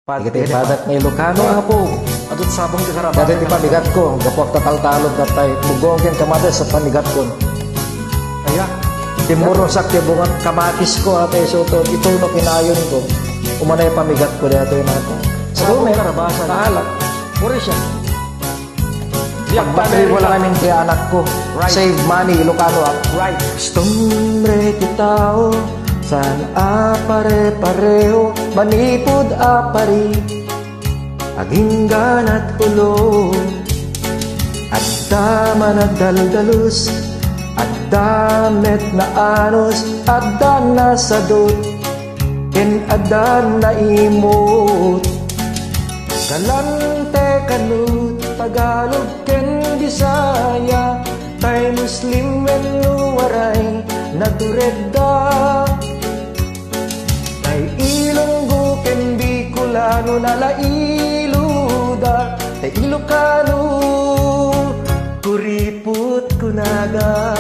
Iti padat ng Ilocano po. Adot sabong tigarap. Dati ti pamigat ko, gapok tataltalog na tayo. Bugongin kamatis sa pamigat ko. Kaya, Timuro sakti bungat kamatis ko at so to ituno kinayon ko. Umanay pamigat ko dito yung nato. Sa dume, karabasan. kahalak. puri siya. Pagbatri ko lang kaming kaya anak ko. Right. Save money, Ilocano up. Right. Stumbre kitao, san apare-pareho, manipod apari, aging ganat ulo, at dama nagdaldalus, at damet na anos, at dan na sadot, ken adan na imot, galante kanut, Tagalog ken Bisaya, tay Muslim men nuwaray, naturedda, tay Ilonggo ken Bicolano nalailuda, tay Ilocano kuriput kunaga,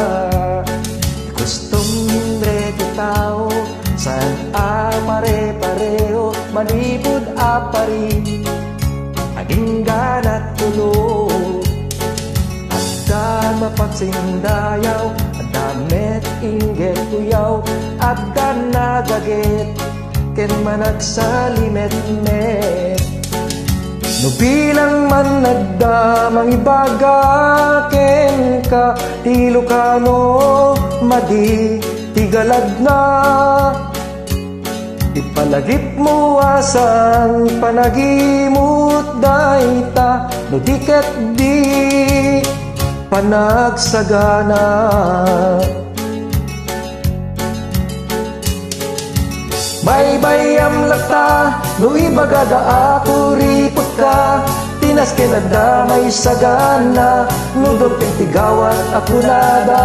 costumbre de tao, san apare-pareho, manipod apari, aging ganat tulo, at mapagsindayaw, at damit inggit kuyaw, at nagaget, ken managsalimet-met. No bilang man nagdamang ibaga, ken ka Ilocano, madi tigalad na. Ipalagip mo asang panagimut dayta, no diket di panagsagana. Baybayam lata, no ibagada ako ripot ka, tinas kinada may sagana, no doon tigawat ako nada.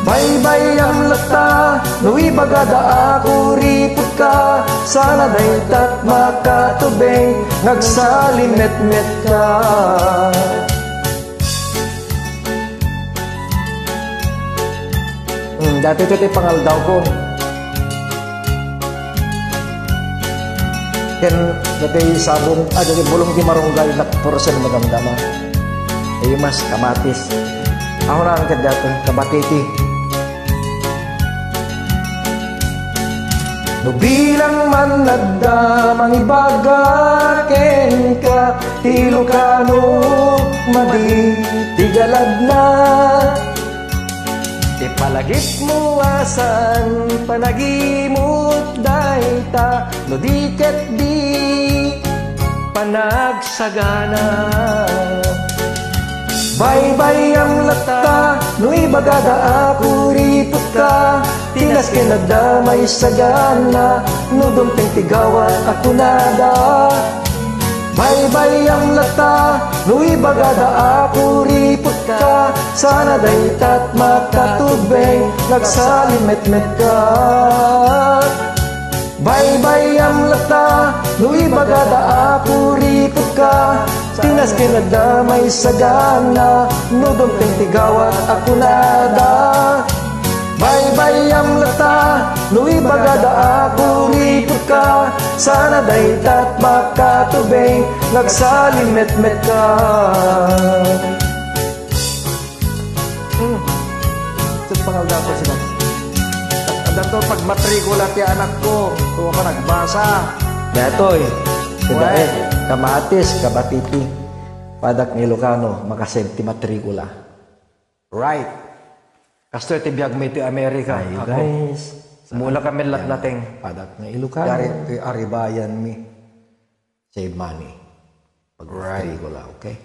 Baybayam lata, no ibagada ako ripot ka, sana daytat makatubeng, nagsalimet-met ka. Dati ito pangaldaw ko. Ken dati sabong, dati bulong di marunggal na porosen magandama. Mas kamatis. Ako na ang kadato, kabatiti. No bilang man nagdamang ibaga, ken ka Ilocano, madi tigalad na. Ipalagip mo asan panagimut dayta, no diket di panagsagana. Baybayam lata, no ibagada ako ripot ka, tinas kinada may sagana, no dumping tigawat ako nada. Baybayam lata, no ibagada ako ripot ka, sana daytat makatubeng, nagsalimet-met ka. Baybayam lata, no ibagada ako ripot ka, tinas kinada may sagana, no dumping tigawat ako nada. Baybayam lata, no ibagada ako ripot ka, sana daytat makatubeng, nagsalimet-met ka. Sa pangalda ko sila. Dato pag matrikula ti anak ko, tuwa ka nagbasa. Datoy, tidae, kamatis, kabatiti, padak ng Ilocano, makasend ti matrikula. Right. Kasto iti biyag may ti Amerika. Ay, guys. Mula kami latlateng. Padak ng Ilocano. Dari ti aribayan mi. Save money. Pag matrikula, okay?